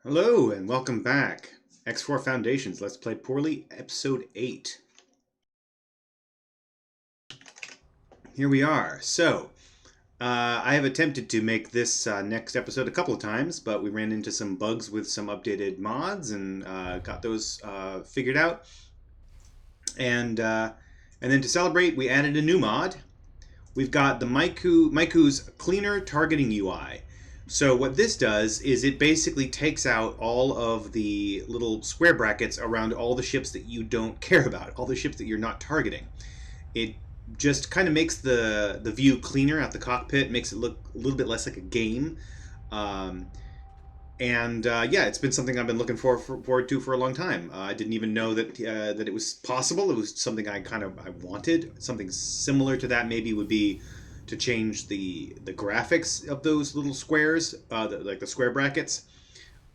Hello and welcome back. X4 Foundations, Let's Play Poorly, Episode 8. Here we are. I have attempted to make this next episode a couple of times, but we ran into some bugs with some updated mods and got those figured out. And then to celebrate, we added a new mod. We've got the Maiku's Cleaner Targeting UI. So what this does is it basically takes out all of the little square brackets around all the ships that you don't care about, all the ships that you're not targeting. It just kind of makes the view cleaner at the cockpit, makes it look a little bit less like a game. Um, yeah, it's been something I've been looking forward to for a long time. I didn't even know that it was possible. It was something I wanted. Something similar to that maybe would be to change the graphics of those little squares, like the square brackets,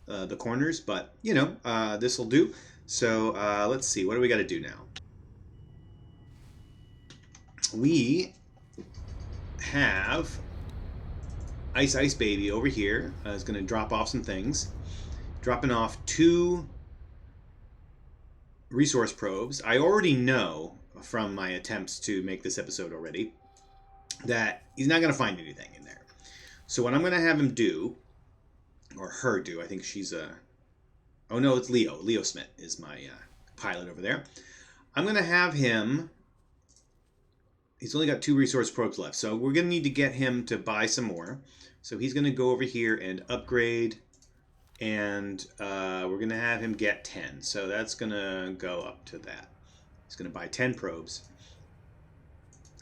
the corners. But this will do. So let's see. What do we got to do now? We have Ice Baby over here is going to drop off some things. Dropping off 2 resource probes. I already know from my attempts to make this episode already that he's not going to find anything in there. So what I'm going to have him do, or her do, I think she's a... Oh no, it's Leo. Leo Smith is my pilot over there. I'm going to have him... He's only got 2 resource probes left, so we're going to need to get him to buy some more. So he's going to go over here and upgrade, and we're going to have him get 10. So that's going to go up to that. He's going to buy 10 probes.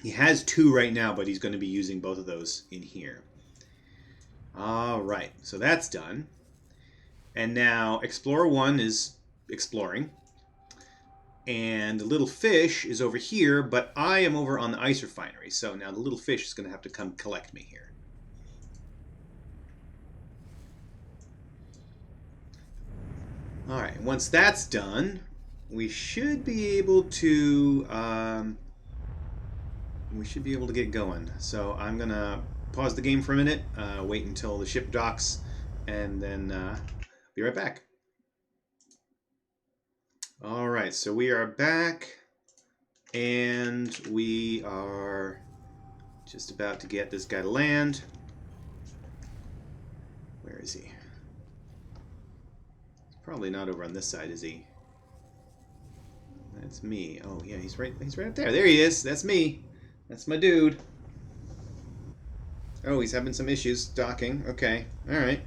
He has 2 right now, but he's going to be using both of those in here. All right, so that's done. And now Explorer 1 is exploring. And the little fish is over here, but I am over on the ice refinery. So now the little fish is going to have to come collect me here. All right, once that's done, we should be able to get going. So I'm going to pause the game for a minute, wait until the ship docks, and then be right back. All right, so we are back, and we are just about to get this guy to land. Where is he? He's probably not over on this side, is he? That's me. Oh yeah, he's right up there. There he is. That's me. That's my dude. Oh, he's having some issues docking. Okay, all right.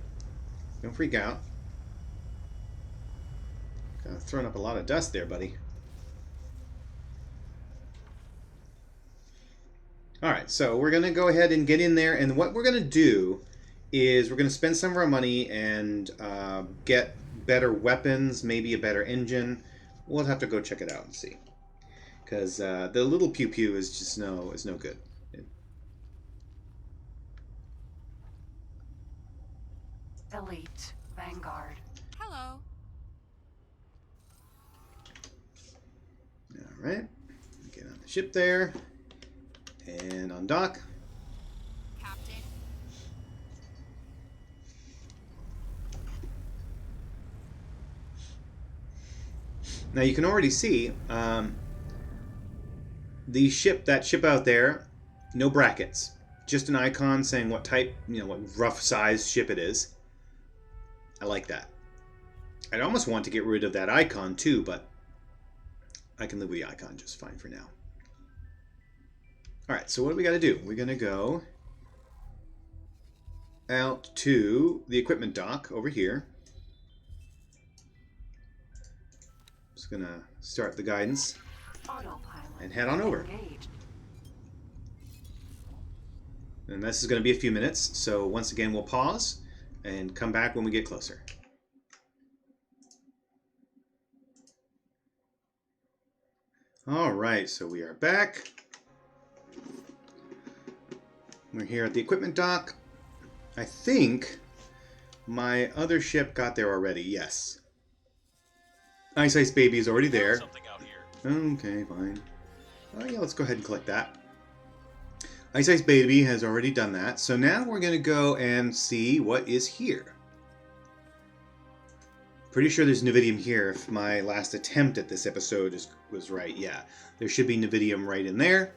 Don't freak out. Kind of throwing up a lot of dust there, buddy. All right, so we're going to go ahead and get in there, and what we're going to do is we're going to spend some of our money and get better weapons, maybe a better engine. We'll have to go check it out and see, because the little pew pew is just no good. Elite Vanguard. Hello. All right, get on the ship there, and on dock. Captain. Now you can already see that ship out there, no brackets, just an icon saying what type, what rough size ship it is. I like that. I'd almost want to get rid of that icon too, but I can live with the icon just fine for now. All right, so what do we got to do? We're going to go out to the equipment dock over here. Just going to start the guidance and head on over. And this is going to be a few minutes, so once again we'll pause and come back when we get closer. All right, so we are back. We're here at the equipment dock. I think my other ship got there already. Yes. Ice Baby is already there. Something out here. Okay, fine. Oh yeah, let's go ahead and collect that. Ice Baby has already done that. So now we're going to go and see what is here. Pretty sure there's Nevidium here if my last attempt at this episode was right. Yeah, there should be Nevidium right in there.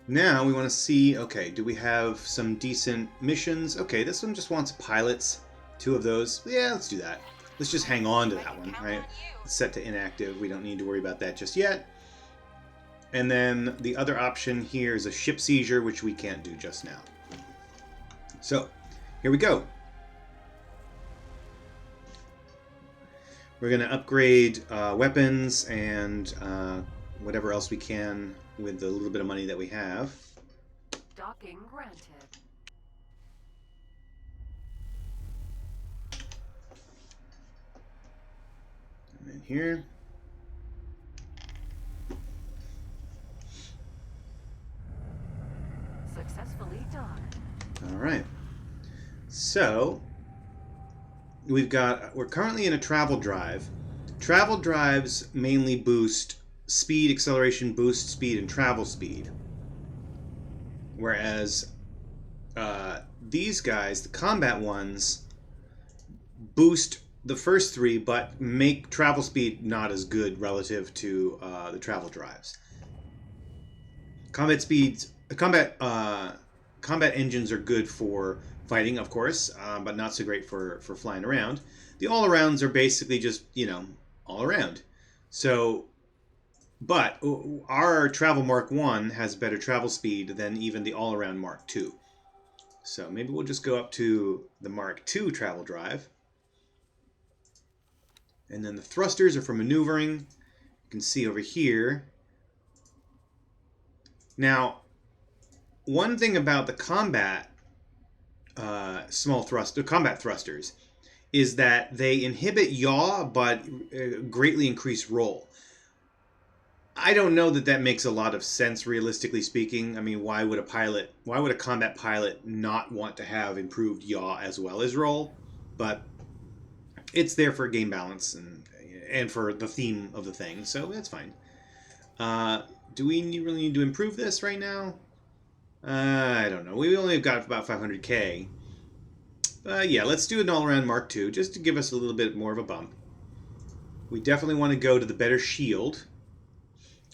Now we want to see, okay, do we have some decent missions? Okay, this one just wants pilots. 2 of those. Yeah, let's do that. Let's just hang on to that one, right? It's set to inactive. We don't need to worry about that just yet. And then the other option here is a ship seizure, which we can't do just now. So, here we go. We're going to upgrade weapons and whatever else we can with the little bit of money that we have. Docking granted. And then here. Successfully done. All right. So, we're currently in a travel drive. Travel drives mainly boost speed, acceleration, boost speed, and travel speed. Whereas these guys, the combat ones, boost the first 3, but make travel speed not as good relative to the travel drives. Combat engines are good for fighting, of course, but not so great for flying around. The all-arounds are basically just, all around. So, but our Travel Mark 1 has better travel speed than even the all-around Mark 2. So maybe we'll just go up to the Mark 2 travel drive. And then the thrusters are for maneuvering. You can see over here. Now, one thing about the combat combat thrusters is that they inhibit yaw but greatly increase roll. I don't know that makes a lot of sense, realistically speaking. I mean, why would a combat pilot not want to have improved yaw as well as roll? But it's there for game balance and for the theme of the thing, so that's fine. Do we really need to improve this right now? I don't know. We only have got about 500k. Yeah, let's do an all-around Mark II, just to give us a little bit more of a bump. We definitely want to go to the better shield.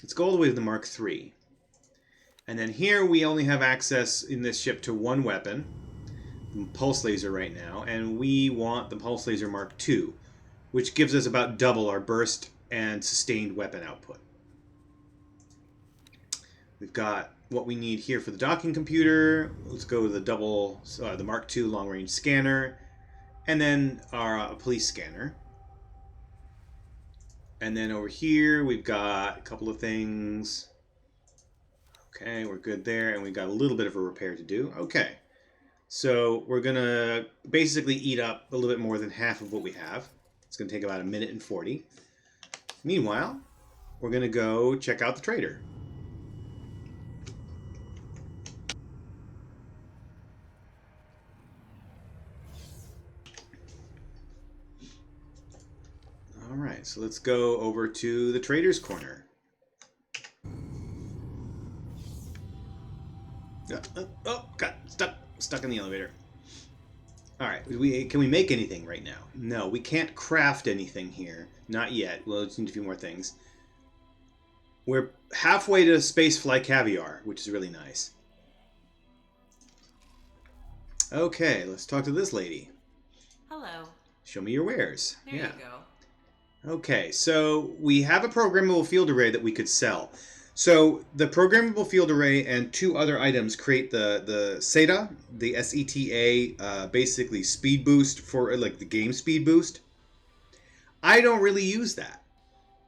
Let's go all the way to the Mark III. And then here we only have access in this ship to 1 weapon, the pulse laser right now, and we want the pulse laser Mark II, which gives us about double our burst and sustained weapon output. We've got what we need here for the docking computer. Let's go to the Mark II long-range scanner, and then our police scanner. And then over here, we've got a couple of things. Okay, we're good there, and we've got a little bit of a repair to do. Okay, so we're going to basically eat up a little bit more than half of what we have. It's going to take about 1 minute and 40. Meanwhile, we're going to go check out the trader. All right, so let's go over to the trader's corner. Oh, got stuck in the elevator. All right, can we make anything right now? No, we can't craft anything here. Not yet. We'll just need a few more things. We're halfway to Spacefly Caviar, which is really nice. Okay, let's talk to this lady. Hello. Show me your wares. There you go. Okay, so we have a programmable field array that we could sell. So the programmable field array and 2 other items create the SETA, the SETA, basically speed boost for like the game speed boost. I don't really use that.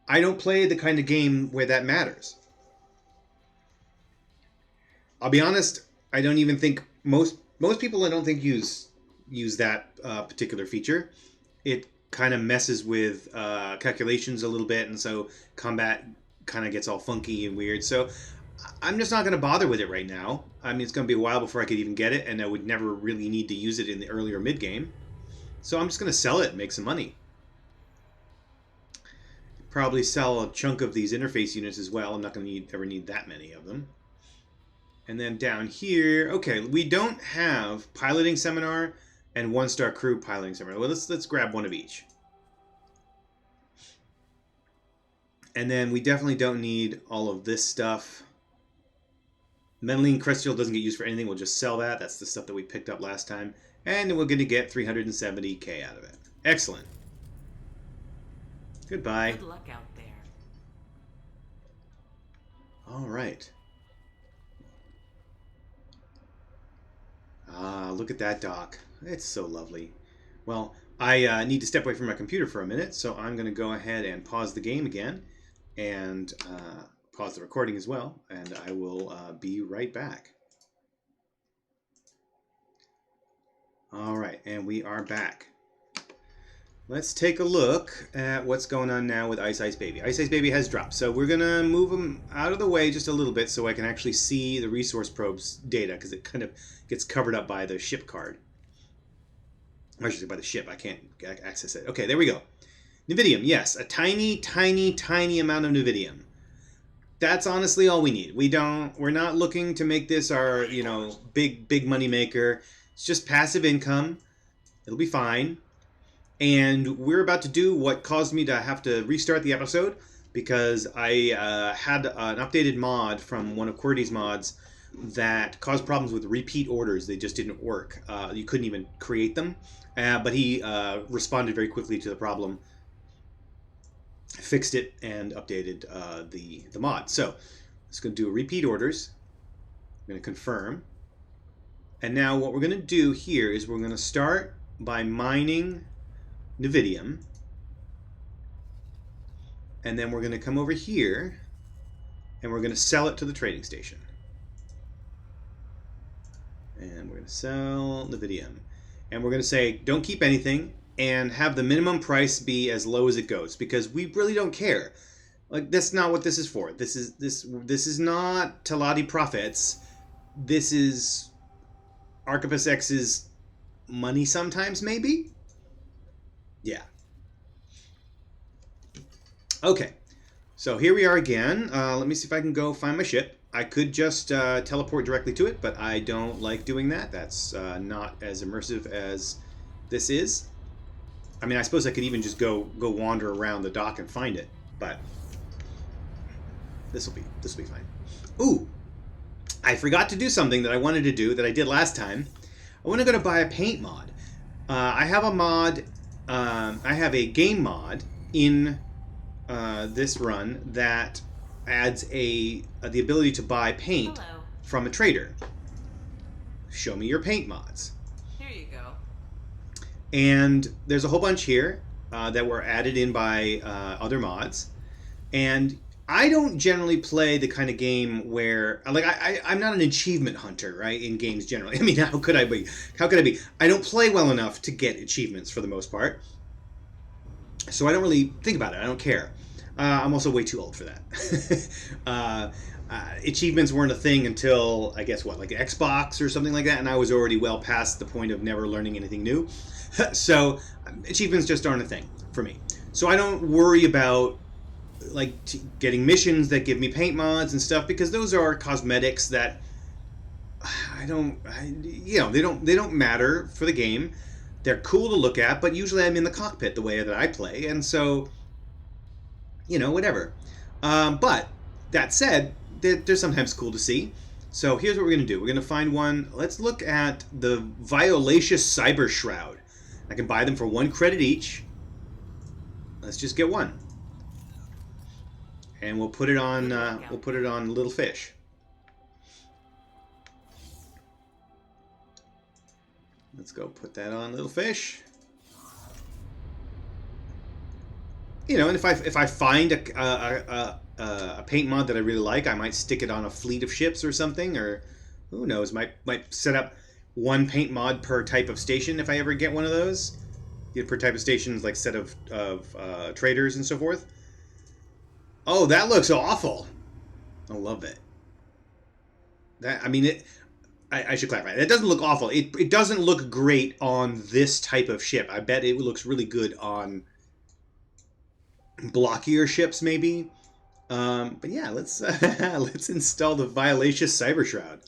I don't play the kind of game where that matters. I'll be honest, I don't even think most people I don't think use that particular feature. It kind of messes with calculations a little bit, and so combat kind of gets all funky and weird. So I'm just not going to bother with it right now. I mean, it's going to be a while before I could even get it, and I would never really need to use it in the earlier mid-game. So I'm just going to sell it and make some money. Probably sell a chunk of these interface units as well. I'm not going to ever need that many of them. And then down here, okay, we don't have piloting seminar and 1-star crew piloting seminar. Well, let's grab one of each. And then we definitely don't need all of this stuff. Metaline crystal doesn't get used for anything. We'll just sell that. That's the stuff that we picked up last time. And we're going to get 370k out of it. Excellent. Goodbye. Good luck out there. All right. Ah, look at that dock. It's so lovely. Well, I need to step away from my computer for a minute, so I'm going to go ahead and pause the game again and pause the recording as well, and I will be right back. All right, and we are back. Let's take a look at what's going on now with Ice Ice Baby. Ice Ice Baby has dropped, so we're going to move him out of the way just a little bit so I can actually see the resource probe's data, because it kind of gets covered up by the ship card. Or I should say by the ship. I can't access it. Okay, there we go. Nuvidium, yes, a tiny, tiny, tiny amount of Nuvidium. That's honestly all we need. We're not looking to make this our, big money maker. It's just passive income. It'll be fine. And we're about to do what caused me to have to restart the episode, because I had an updated mod from one of QWERTY's mods that caused problems with repeat orders. They just didn't work. You couldn't even create them. But he responded very quickly to the problem, fixed it, and updated the mod. So let's go do repeat orders. I'm going to confirm. And now what we're going to do here is we're going to start by mining Nuvidium, and then we're going to come over here and we're going to sell it to the trading station, and we're going to sell Nuvidium, and we're going to say don't keep anything and have the minimum price be as low as it goes, because we really don't care. Like, that's not what this is for. This is not Talati profits. This is Archipus X's money sometimes, maybe. Yeah. Okay. So here we are again. Let me see if I can go find my ship. I could just teleport directly to it, but I don't like doing that. That's not as immersive as this is. I mean, I suppose I could even just go wander around the dock and find it, but this will be fine. Ooh, I forgot to do something that I wanted to do that I did last time. I want to go to buy a paint mod. I have a mod. I have a game mod in this run that adds the ability to buy paint from a trader. Show me your paint mods. Here you go. And there's a whole bunch here that were added in by other mods. And I don't generally play the kind of game where, like, I'm not an achievement hunter, right, in games generally. I mean, how could I be? I don't play well enough to get achievements for the most part. So I don't really think about it. I don't care. I'm also way too old for that. Achievements weren't a thing until, I guess, like Xbox or something like that, and I was already well past the point of never learning anything new. So achievements just aren't a thing for me. So I don't worry about getting missions that give me paint mods and stuff, because those are cosmetics that they don't matter for the game. They're cool to look at, but usually I'm in the cockpit the way that I play, and so, whatever. But that said, they're sometimes cool to see. So here's what we're going to do. We're going to find one. Let's look at the Violacious Cyber Shroud. I can buy them for 1 credit each. Let's just get one. And we'll put it on Little Fish. Let's go put that on Little Fish. And if I find a paint mod that I really like, I might stick it on a fleet of ships or something, or who knows, might set up 1 paint mod per type of station if I ever get one of those. Per type of stations, like set of traders and so forth. Oh, that looks awful. I love it. I should clarify. It doesn't look awful. It doesn't look great on this type of ship. I bet it looks really good on blockier ships, maybe. But yeah, let's install the Violacious Cyber Shroud.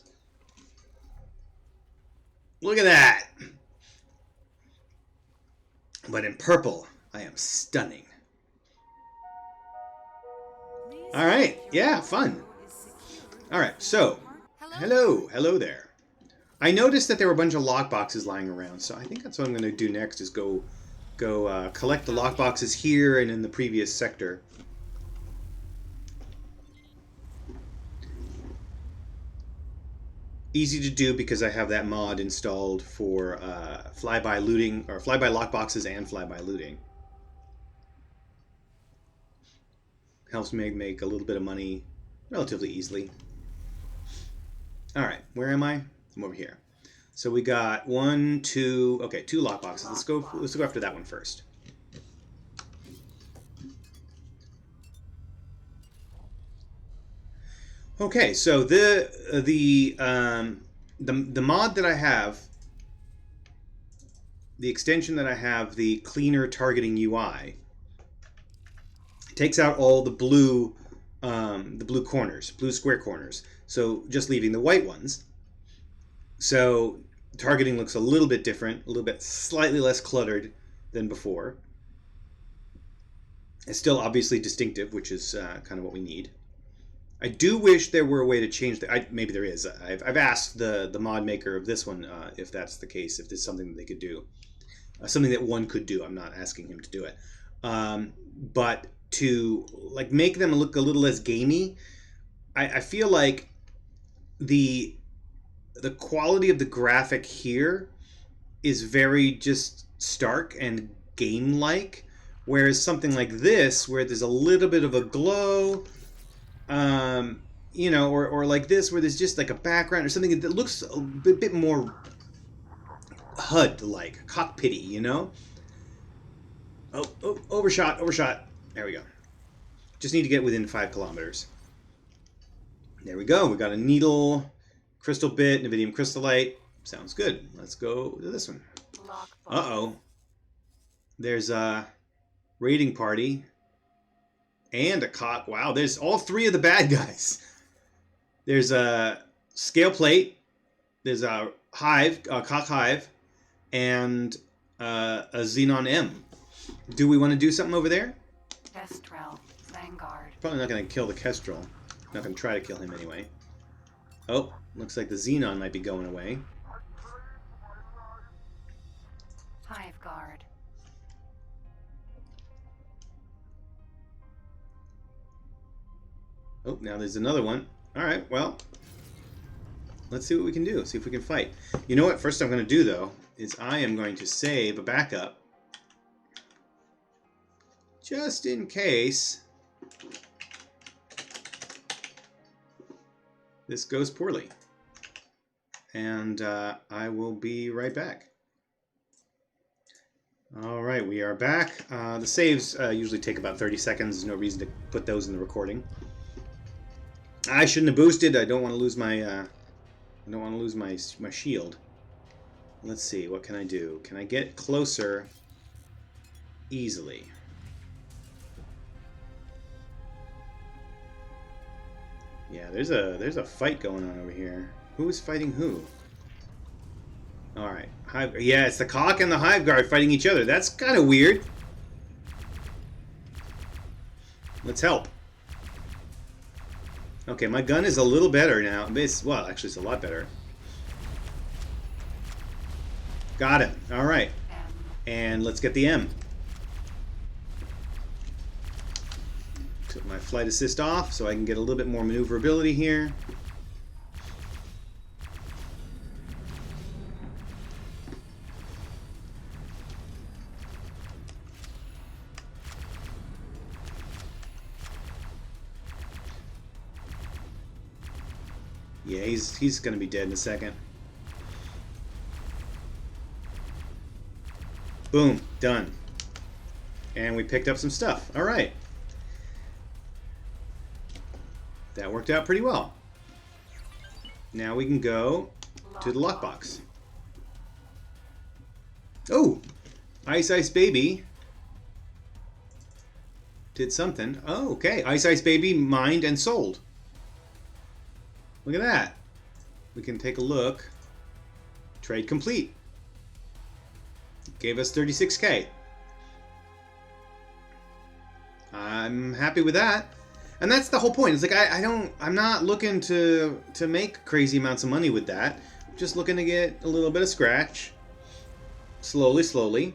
Look at that. But in purple, I am stunning. All right. Yeah, fun. All right. So, hello there. I noticed that there were a bunch of lockboxes lying around, so I think that's what I'm going to do next is go collect the lockboxes here and in the previous sector. Easy to do because I have that mod installed for flyby looting, or flyby lockboxes and flyby looting. Helps me make a little bit of money relatively easily. All right, where am I? I'm over here. So we got two lockboxes. Let's go after that one first. Okay, so the mod that I have, the extension that I have, the cleaner targeting UI, takes out all the blue corners, blue square corners. So just leaving the white ones. So targeting looks a little bit different, a little bit slightly less cluttered than before. It's still obviously distinctive, which is kind of what we need. I do wish there were a way to change that. Maybe there is. I've asked the mod maker of this one if that's the case, if there's something that they could do. Something that one could do. I'm not asking him to do it. But to like make them look a little less gamey, I feel like the quality of the graphic here is very just stark and game-like, whereas something like this, where there's a little bit of a glow, you know, or like this, where there's just like a background or something that looks a bit more HUD-like, cockpity, you know? Oh, overshot. There we go. Just need to get within 5 kilometers. There we go. We got a needle, crystal bit, Nevidium crystallite. Sounds good. Let's go to this one. Uh-oh. There's a raiding party and a cock. Wow, there's all 3 of the bad guys. There's a scale plate. There's a hive, a cock hive, and a Xenon M. Do we want to do something over there? Kestrel, Vanguard. Probably not going to kill the Kestrel. Not going to try to kill him anyway. Oh, looks like the Xenon might be going away. Hive Guard. Oh, now there's another one. Alright, well, let's see what we can do. See if we can fight. You know what? First I'm going to do, though, is I am going to save a backup. Just in case this goes poorly. And I will be right back. Alright, we are back. The saves usually take about 30 seconds. There's no reason to put those in the recording. I shouldn't have boosted. I don't want to lose my my shield. Let's see, what can I do? Can I get closer easily? Yeah, there's a fight going on over here. Who is fighting who? All right, yeah, it's the cock and the hive guard fighting each other. That's kind of weird. Let's help. Okay, my gun is a little better now. Well, actually, it's a lot better. Got it. All right, and let's get the M. Took my flight assist off so I can get a little bit more maneuverability here. Yeah, he's going to be dead in a second. Boom, done. And we picked up some stuff. All right. That worked out pretty well. Now we can go to the lockbox. Oh, Ice Baby did something. Oh, okay. Ice Baby mined and sold. Look at that. We can take a look. Trade complete. Gave us 36k. I'm happy with that. And that's the whole point. It's like I'm not looking to make crazy amounts of money with that. I'm just looking to get a little bit of scratch. Slowly.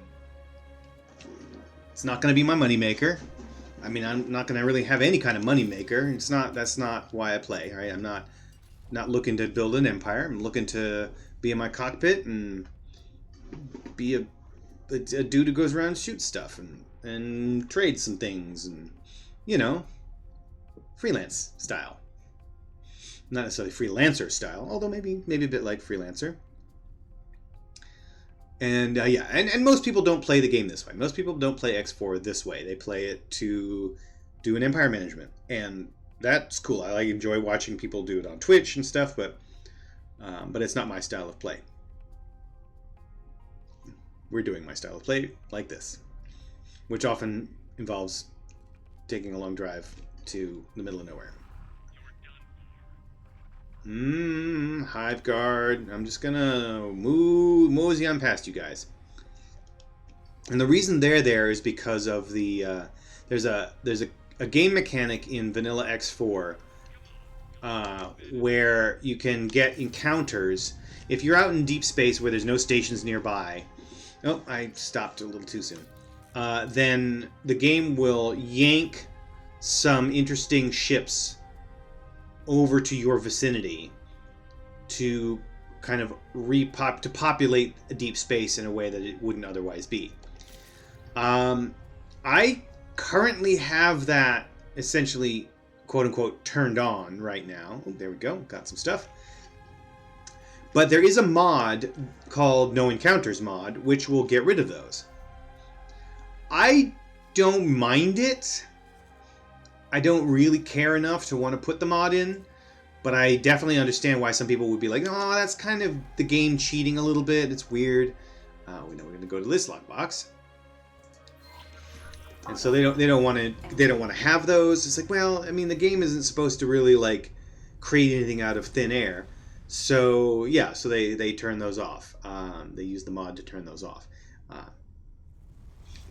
It's not going to be my money maker. I mean, I'm not going to really have any kind of money maker. That's not why I play, right? I'm not looking to build an empire. I'm looking to be in my cockpit and be a dude who goes around and shoots stuff and trades some things and, you know, freelance style. Not necessarily freelancer style, although maybe a bit like freelancer. And yeah, and most people don't play the game this way. Most people don't play X4 this way. They play it to do an empire management, and that's cool. I enjoy watching people do it on Twitch and stuff, but it's not my style of play. We're doing my style of play like this, which often involves taking a long drive to the middle of nowhere. Hive guard. I'm just gonna mosey on past you guys. And the reason they're there is because of the there's a game mechanic in Vanilla X4 where you can get encounters if you're out in deep space where there's no stations nearby. Oh, I stopped a little too soon. Then the game will yank some interesting ships over to your vicinity to kind of populate a deep space in a way that it wouldn't otherwise be. I currently have that essentially quote unquote turned on right now. Oh, there we go, got some stuff. But there is a mod called No Encounters mod which will get rid of those. I don't mind it. I don't really care enough to want to put the mod in, but I definitely understand why some people would be like, "Oh, that's kind of the game cheating a little bit. It's weird." We know we're going to go to this lockbox, and so they don't want to have those. It's like, well, I mean, the game isn't supposed to really like create anything out of thin air, so yeah, so they turn those off. They use the mod to turn those off,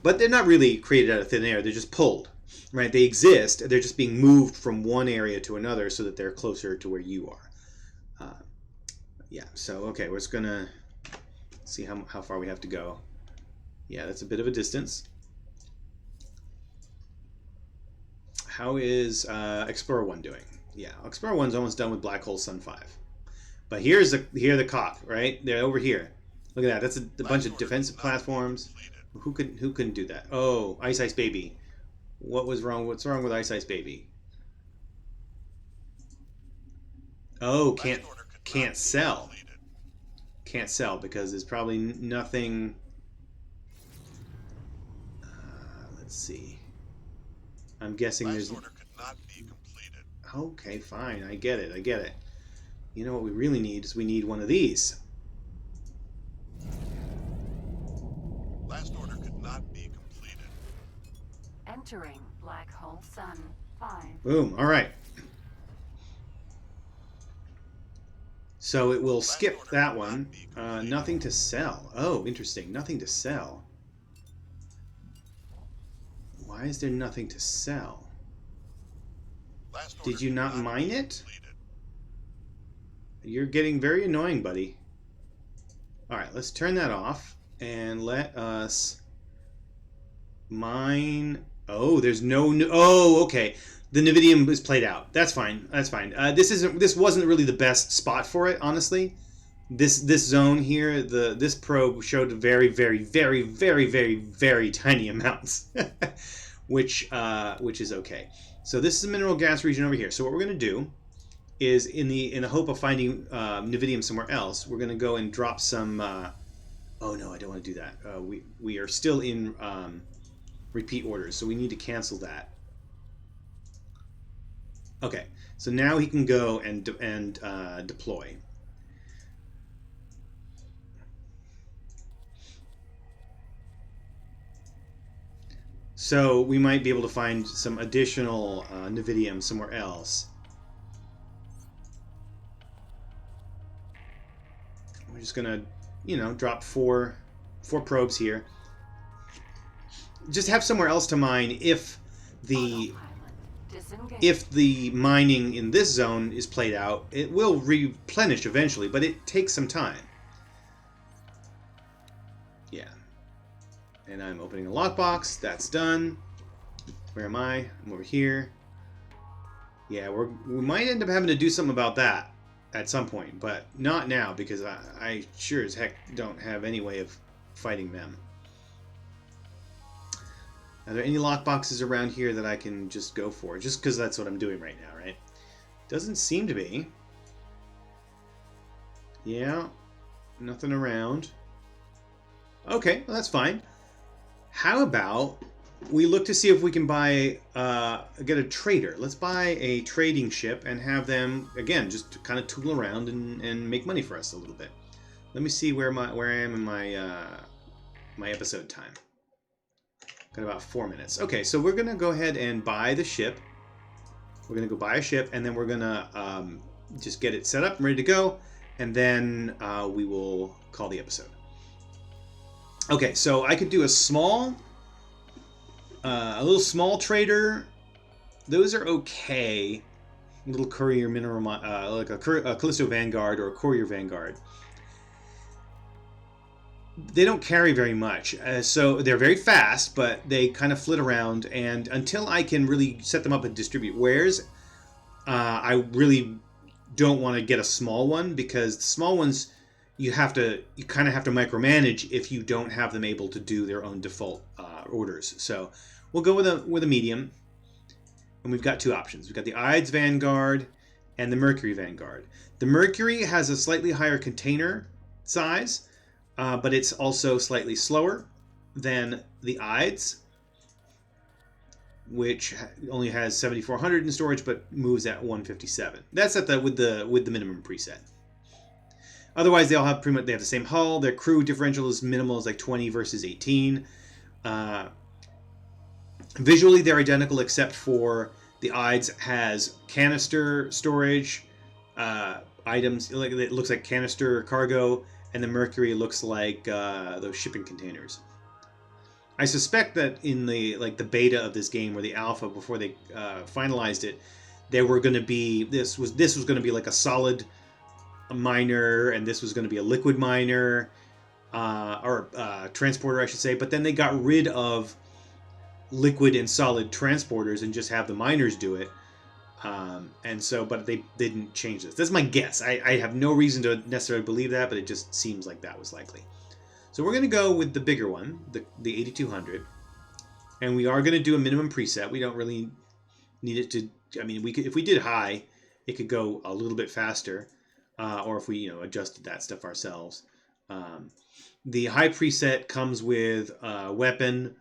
but they're not really created out of thin air. They're just pulled. Right, they exist. They're just being moved from one area to another so that they're closer to where you are. Yeah. So okay, we're just gonna see how far we have to go. Yeah, that's a bit of a distance. How is Explorer 1 doing? Yeah, Explorer 1's almost done with Black Hole Sun 5. But here the cock, right? They're over here. Look at that. That's a bunch of defensive platforms. Who couldn't do that? Oh, Ice Baby. What's wrong with Ice Baby? Oh, can't sell. Can't sell because there's probably nothing. Let's see. I'm guessing there's. Order could not be completed. Okay, fine. I get it. You know what we really need is we need one of these. Last order could not be completed. Entering Black Hole Sun 5. Boom. All right. So it will skip that one. Nothing to sell. Oh, interesting. Nothing to sell. Why is there nothing to sell? Did you not mine it? You're getting very annoying, buddy. All right, let's turn that off and let us mine. Oh, there's no. Oh, okay. The Nividium is played out. That's fine. This wasn't really the best spot for it, honestly. This zone here, this probe showed very, very, very, very, very, very tiny amounts, which is okay. So this is a mineral gas region over here. So what we're going to do is, in the hope of finding Nividium somewhere else, we're going to go and drop some. Oh no, I don't want to do that. We are still in repeat orders, so we need to cancel that. Okay, so now he can go and deploy. So we might be able to find some additional Nividium somewhere else. We're just gonna you know, drop four probes here. Just have somewhere else to mine if the mining in this zone is played out. It will replenish eventually, but it takes some time. Yeah. And I'm opening a lockbox. That's done. Where am I? I'm over here. Yeah, we might end up having to do something about that at some point, but not now because I sure as heck don't have any way of fighting them. Are there any lockboxes around here that I can just go for? Just because that's what I'm doing right now, right? Doesn't seem to be. Yeah, nothing around. Okay, well, that's fine. How about we look to see if we can buy, get a trader. Let's buy a trading ship and have them, again, just kind of tool around and make money for us a little bit. Let me see where I am in my my episode time. Got about 4 minutes. Okay, so we're gonna go ahead and buy the ship. We're gonna go buy a ship, and then we're gonna just get it set up and ready to go, and then we will call the episode. Okay, so I could do a little small trader. Those are okay. A little courier mineral, like a Callisto Vanguard or a courier Vanguard. They don't carry very much, so they're very fast, but they kind of flit around. And until I can really set them up and distribute wares, I really don't want to get a small one because the small ones you kind of have to micromanage if you don't have them able to do their own default orders. So we'll go with a medium, and we've got two options. We've got the Ides Vanguard and the Mercury Vanguard. The Mercury has a slightly higher container size. But it's also slightly slower than the Ides, which only has 7,400 in storage, but moves at 157. That's at with the minimum preset. Otherwise, they all have pretty much the same hull. Their crew differential is minimal, is like 20 versus 18. Visually, they're identical except for the Ides has canister storage items. It looks like canister cargo. And the Mercury looks like those shipping containers. I suspect that in the beta of this game or the alpha before they finalized it, there were going to be this was going to be like a solid miner, and this was going to be a liquid miner or transporter, I should say. But then they got rid of liquid and solid transporters and just have the miners do it. But they didn't change this. That's my guess. I have no reason to necessarily believe that, but it just seems like that was likely. So we're going to go with the bigger one, the 8200, and we are going to do a minimum preset. We don't really need it to. I mean, if we did high, it could go a little bit faster, or if we adjusted that stuff ourselves. The high preset comes with weapon.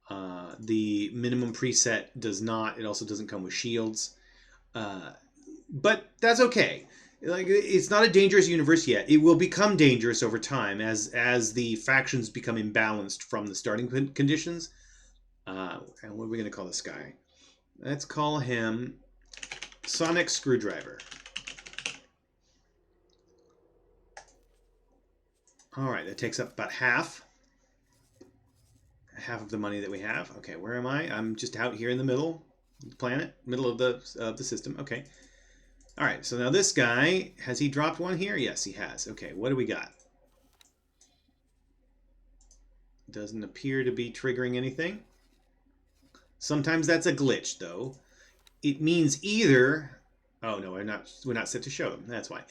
The minimum preset does not. It also doesn't come with shields. But that's okay. It's not a dangerous universe yet. It will become dangerous over time as the factions become imbalanced from the starting conditions. And what are we going to call this guy? Let's call him Sonic Screwdriver. All right, that takes up about half of the money that we have. Okay, where am I? I'm just out here in the middle of the planet, middle of the system. Okay. All right, so now this guy, has he dropped one here? Yes, he has. Okay, what do we got? Doesn't appear to be triggering anything. Sometimes that's a glitch, though. It means either... Oh, no, we're not set to show them. That's why.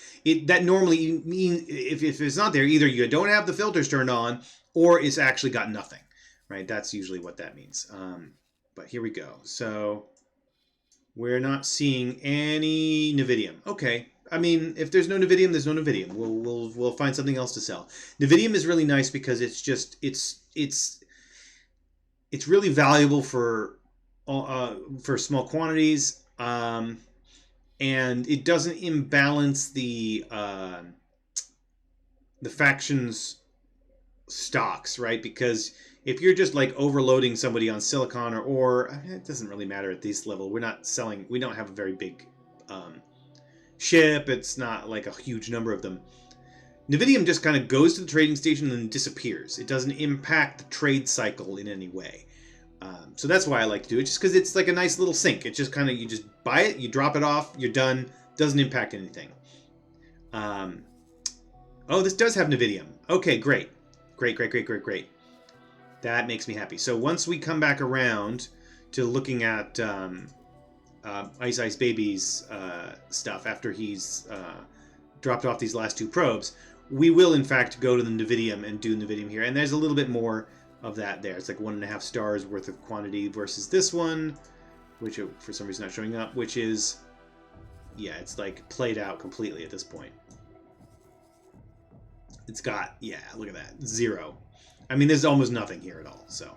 That normally means, if it's not there, either you don't have the filters turned on, or it's actually got nothing. Right? That's usually what that means. But here we go. So... we're not seeing any Nevidium. Okay. I mean, if there's no Nevidium, there's no Nevidium. We'll find something else to sell. Nevidium is really nice because it's really valuable for small quantities, and it doesn't imbalance the factions stocks, right? Because if you're just like overloading somebody on silicon or ore, it doesn't really matter at this level. We don't have a very big ship. It's not like a huge number of them. Nevidium just kind of goes to the trading station and then disappears. It doesn't impact the trade cycle in any way. So that's why I like to do it, just because it's like a nice little sink. It's just kind of, you just buy it, you drop it off, you're done. Doesn't impact anything. Oh, this does have Nevidium. Okay, great. Great. That makes me happy. So once we come back around to looking at Ice Baby's stuff, after he's dropped off these last two probes, we will in fact go to the Nevidium and do Nevidium here. And there's a little bit more of that there. It's like 1.5 stars worth of quantity versus this one, which for some reason not showing up, which is, yeah, it's like played out completely at this point. It's got, yeah, look at that, 0. I mean, there's almost nothing here at all. So,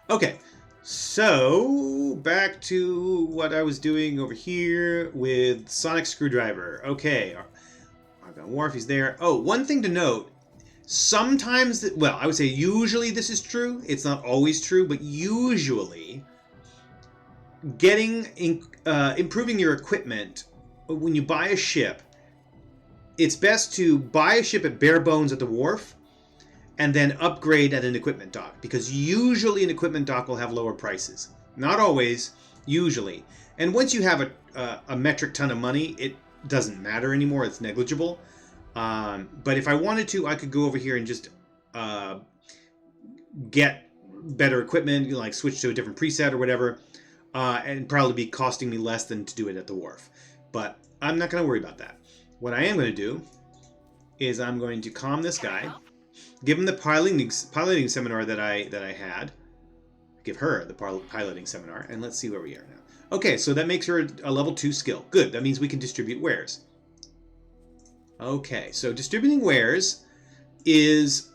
okay. So, back to what I was doing over here with Sonic Screwdriver. Okay, Argon Wharf, he's there. Oh, one thing to note, sometimes, well, I would say usually this is true. It's not always true, but usually improving your equipment when you buy a ship, it's best to buy a ship at bare bones at the wharf and then upgrade at an equipment dock, because usually an equipment dock will have lower prices. Not always, usually. And once you have a metric ton of money, it doesn't matter anymore. It's negligible. But if I wanted to, I could go over here and just get better equipment, like switch to a different preset or whatever, and probably be costing me less than to do it at the wharf. But I'm not going to worry about that. What I am going to do is I'm going to calm this guy, give him the piloting seminar that I had, give her the piloting seminar, and let's see where we are now. Okay, so that makes her a level 2 skill. Good, that means we can distribute wares. Okay, so distributing wares is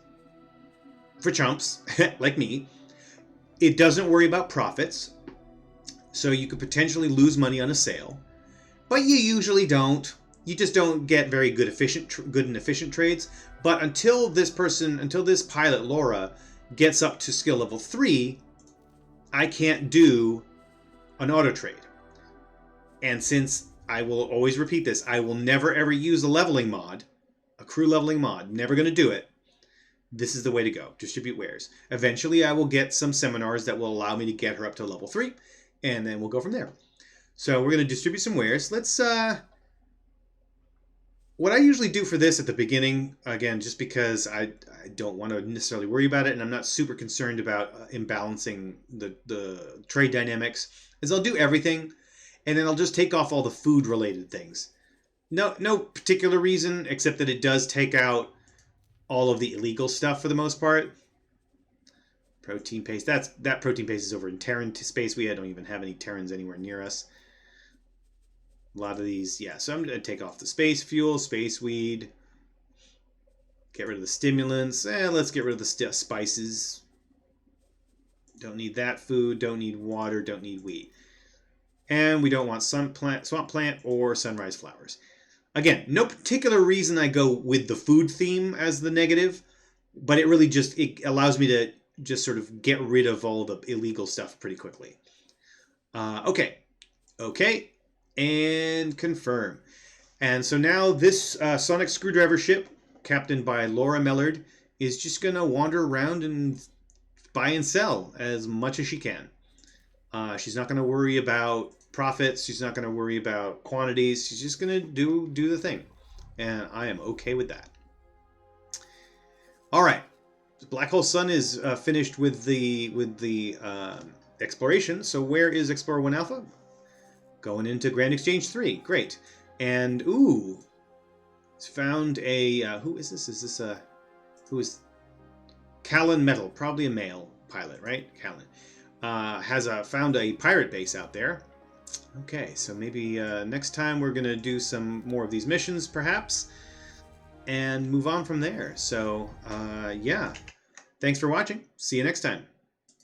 for chumps, like me. It doesn't worry about profits, so you could potentially lose money on a sale, but you usually don't. You just don't get very good and efficient trades. But until this pilot, Laura, gets up to skill level 3, I can't do an auto trade. And since I will always repeat this, I will never ever use a leveling mod, a crew leveling mod, never going to do it. This is the way to go. Distribute wares. Eventually I will get some seminars that will allow me to get her up to level 3, and then we'll go from there. So we're going to distribute some wares. Let's what I usually do for this at the beginning, again, just because I don't want to necessarily worry about it, and I'm not super concerned about imbalancing the trade dynamics, is I'll do everything, and then I'll just take off all the food-related things. No particular reason, except that it does take out all of the illegal stuff for the most part. Protein paste. That protein paste is over in Terran space. We don't even have any Terrans anywhere near us. A lot of these, yeah. So I'm going to take off the space fuel, space weed. Get rid of the stimulants. Let's get rid of the spices. Don't need that food. Don't need water. Don't need wheat. And we don't want swamp plant or sunrise flowers. Again, no particular reason I go with the food theme as the negative, but it really just it allows me to just sort of get rid of all the illegal stuff pretty quickly. Okay. And confirm. And so now this Sonic Screwdriver ship, captained by Laura Mellard, is just going to wander around and buy and sell as much as she can. She's not going to worry about profits. She's not going to worry about quantities. She's just going to do the thing. And I am okay with that. All right. Black Hole Sun is finished with the exploration. So where is Explorer 1 Alpha? Going into Grand Exchange 3. Great. And, ooh. It's found a... who is this? Is this a... Who is... Callan Metal. Probably a male pilot, right? Callan. Has found a pirate base out there. Okay, so maybe next time we're going to do some more of these missions, perhaps. And move on from there. So, yeah. Thanks for watching. See you next time.